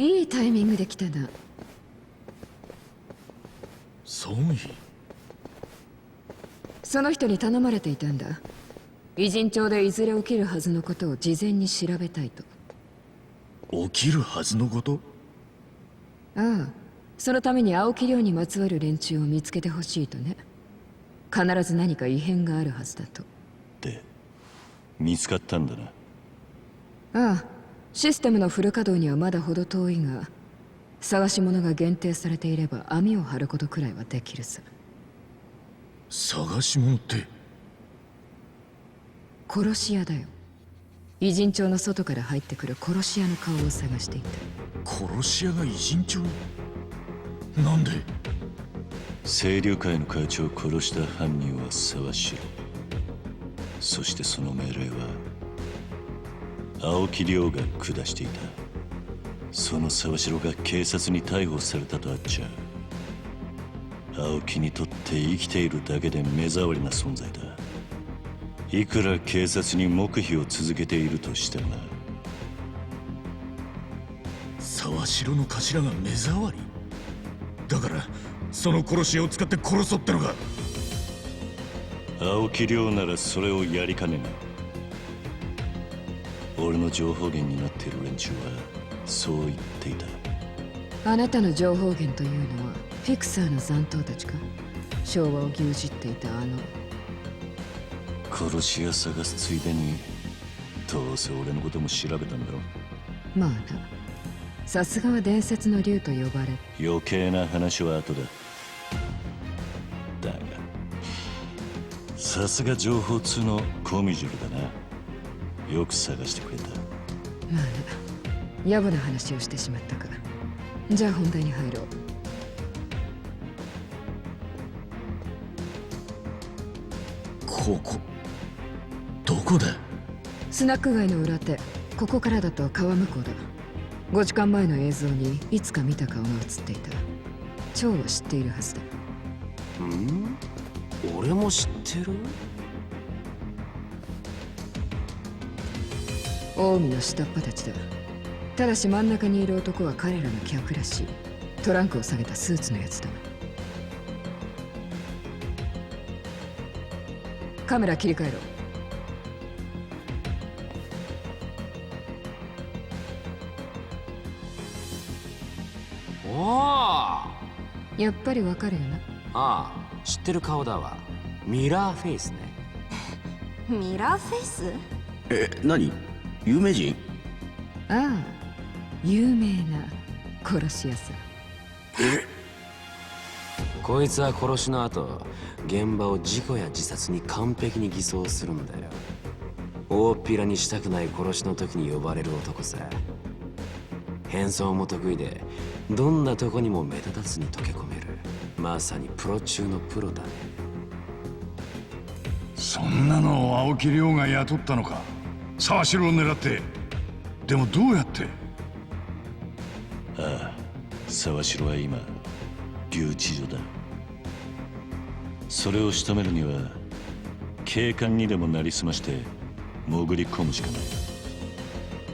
いいタイミングで来たな。ソンイ。その人に頼まれていたんだ。偉人帳でいずれ起きるはずのことを事前に調べたいと。起きるはずのこと？ああ、そのために青木亮にまつわる連中を見つけてほしいとね。必ず何か異変があるはずだと。で、見つかったんだな。ああ、システムのフル稼働にはまだ程遠いが、探し物が限定されていれば網を張ることくらいはできるさ。探し物って？殺し屋だよ。偉人帳の外から入ってくる殺し屋の顔を探していた。殺し屋が偉人帳？なんで？清流会の会長を殺した犯人は沢城。そしてその命令は青木亮が下していた。その沢城が警察に逮捕されたとあっちゃ青木にとって生きているだけで目障りな存在だ。いくら警察に黙秘を続けているとしてもな。沢城の頭が目障りだからその殺し屋を使って殺そうってのか？青木亮ならそれをやりかねない。俺の情報源になっている連中はそう言っていた。あなたの情報源というのはフィクサーの残党たちか？昭和を牛耳っていた殺し屋探すついでにどうせ俺のことも調べたんだろ。まあな、さすがは伝説の竜と呼ばれ。余計な話は後だ。だがさすが情報通のコミジュルだな。よく探してくれた。まあな、野暮な話をしてしまったか。じゃあ本題に入ろう。ここどこだ？スナック街の裏手。ここからだと川向こうだ。5時間前の映像にいつか見た顔が映っていた。蝶は知っているはずだ。俺も知ってる？近江の下っ端たちだ。ただし真ん中にいる男は彼らの客らしい。トランクを下げたスーツのやつだ。カメラ切り替えろ。おやっぱりわかるよな。ああ、知ってる顔だわ。ミラーフェイスね。ミラーフェイス？何？有名人？ああ、有名な殺し屋さ。こいつは殺しの後、現場を事故や自殺に完璧に偽装するんだよ。大っぴらにしたくない殺しの時に呼ばれる男さ。変装も得意で、どんなとこにも目立たずに溶け込める。まさにプロ中のプロだね。そんなのを青木亮が雇ったのか？沢城を狙って。でもどうやって？ああ、沢城は今留置所だ。それを仕留めるには警官にでもなりすまして潜り込むしかない。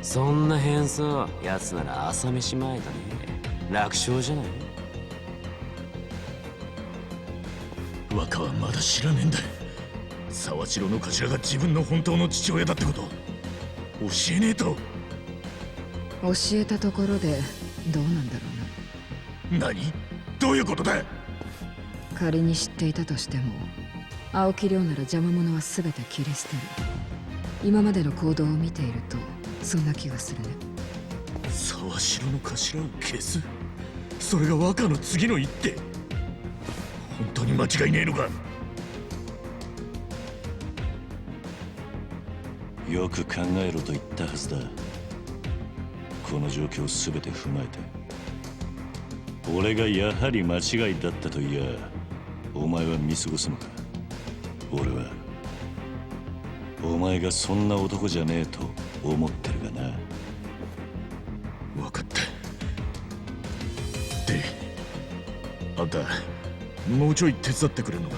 そんな変装、奴なら朝飯前だね。楽勝じゃない？若はまだ知らねえんだ。沢城の頭が自分の本当の父親だってこと教えねえと。教えたところでどうなんだろうな。何？どういうことだ？仮に知っていたとしても、青木亮なら邪魔者は全て切り捨てる。今までの行動を見ているとそんな気がするね。沢城の頭を消す？それが若の次の一手？本当に間違いねえのか？よく考えろと言ったはずだ。この状況を全て踏まえて俺がやはり間違いだったと言やお前は見過ごすのか？俺はお前がそんな男じゃねえと思ってるがな。分かった。で、あんたもうちょい手伝ってくれるのか？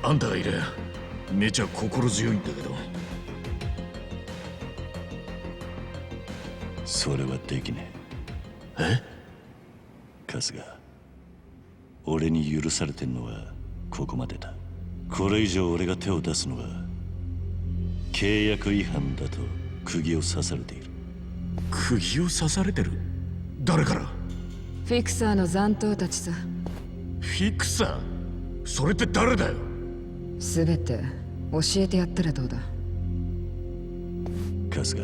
あんたがいりゃめちゃ心強いんだけど。それはできねえ。春日、俺に許されてんのはここまでだ。これ以上俺が手を出すのは契約違反だと釘を刺されている。釘を刺されてる？誰から？フィクサーの残党たちさ。フィクサー？それって誰だよ？すべて教えてやったらどうだ。春日、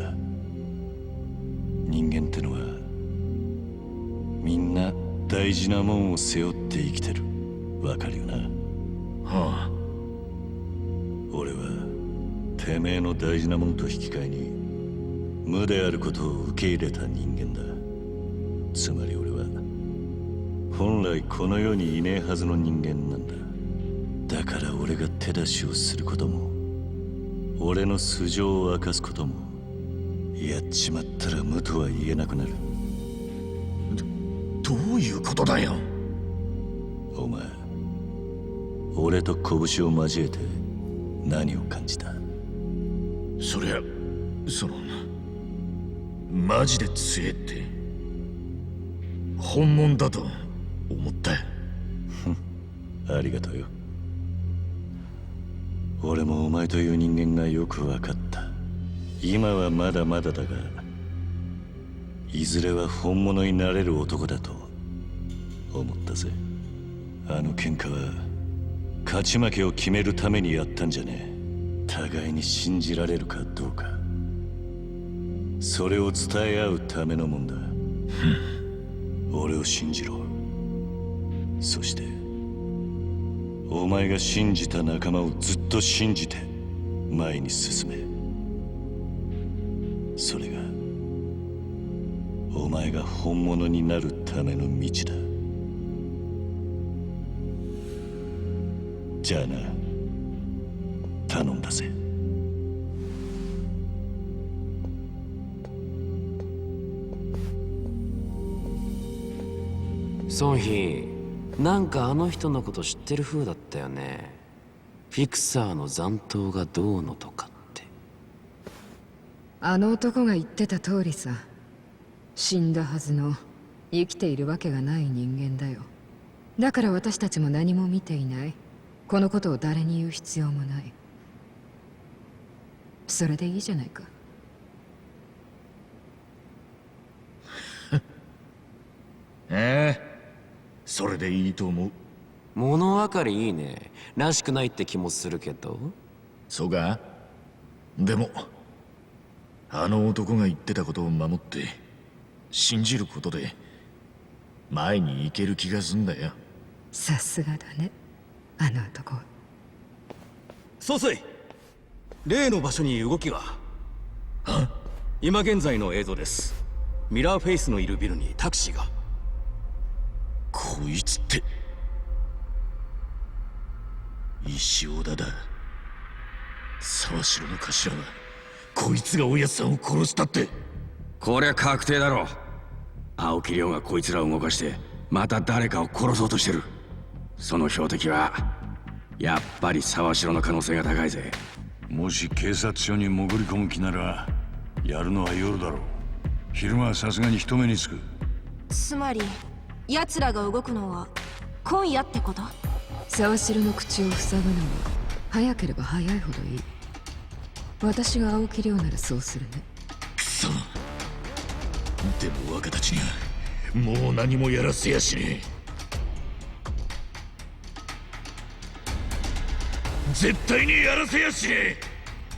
人間ってのはみんな大事なもんを背負って生きてる。わかるよな？はあ。俺はてめえの大事なもんと引き換えに無であることを受け入れた人間だ。つまり俺は本来この世にいねえはずの人間なんだ。だから俺が手出しをすることも俺の素性を明かすこともやっちまったら無とは言えなくなる。どういうことだよ？お前、俺と拳を交えて何を感じた？そりゃ、マジで強えって本物だと思ったよ。ありがとうよ。俺もお前という人間がよく分かった。今はまだまだだが、いずれは本物になれる男だと思ったぜ。あの喧嘩は勝ち負けを決めるためにやったんじゃねえ。互いに信じられるかどうか、それを伝え合うためのもんだ。俺を信じろ。そしてお前が信じた仲間をずっと信じて前に進め。それがお前が本物になるための道だ。じゃあな、頼んだぜ。ソンヒ、なんかあの人のこと知ってる風だったよね。フィクサーの残党がどうのとかって。あの男が言ってた通りさ。死んだはずの生きているわけがない人間だよ。だから私たちも何も見ていない。このことを誰に言う必要もない。それでいいじゃないか。それでいいと思う。物分かりいいね。らしくないって気もするけど。そうか？でもあの男が言ってたことを守って信じることで前に行ける気がすんだよ。さすがだね、あの男は。総帥、例の場所に動きが。今現在の映像です。ミラーフェイスのいるビルにタクシーが。こいつって石尾田だ。沢城の頭はこいつがおやっさんを殺したって。こりゃ確定だろう。青木亮がこいつらを動かしてまた誰かを殺そうとしてる。その標的はやっぱり沢城の可能性が高いぜ。もし警察署に潜り込む気ならやるのは夜だろう。昼間はさすがに人目につく。つまり奴らが動くのは今夜ってこと？沢城の口を塞ぐのは早ければ早いほどいい。私が青木亮ならそうするね。くそ。でも若たちにはもう何もやらせやしねえ。絶対にやらせやしねえ。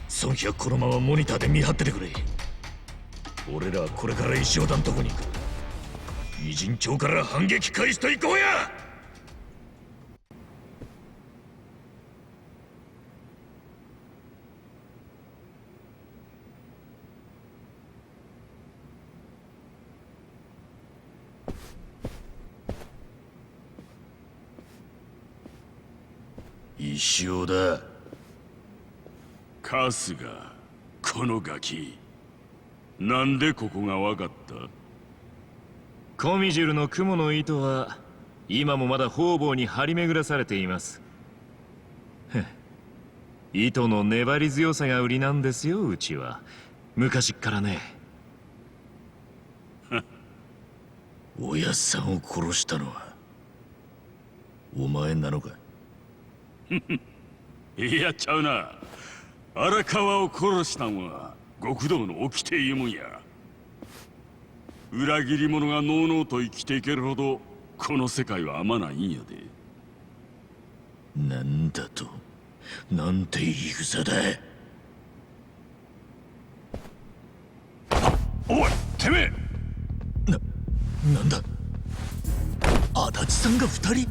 ソンヒはこのままモニターで見張っててくれ。俺らはこれから石尾田のとこに行く。異人町から反撃開始と行こうや。石尾田。春日、このガキ、なんでここがわかった？コミジュルの雲の糸は今もまだ方々に張り巡らされています。糸の粘り強さが売りなんですよ、うちは昔っからね。おやっさんを殺したのはお前なのか？いやちゃうな。荒川を殺したんは極道の掟いうもんや。裏切り者がのうのうと生きていけるほどこの世界は甘ないんやで。なんだと？なんて言い草だ。おいてめえ、なんだ、足立さんが2人？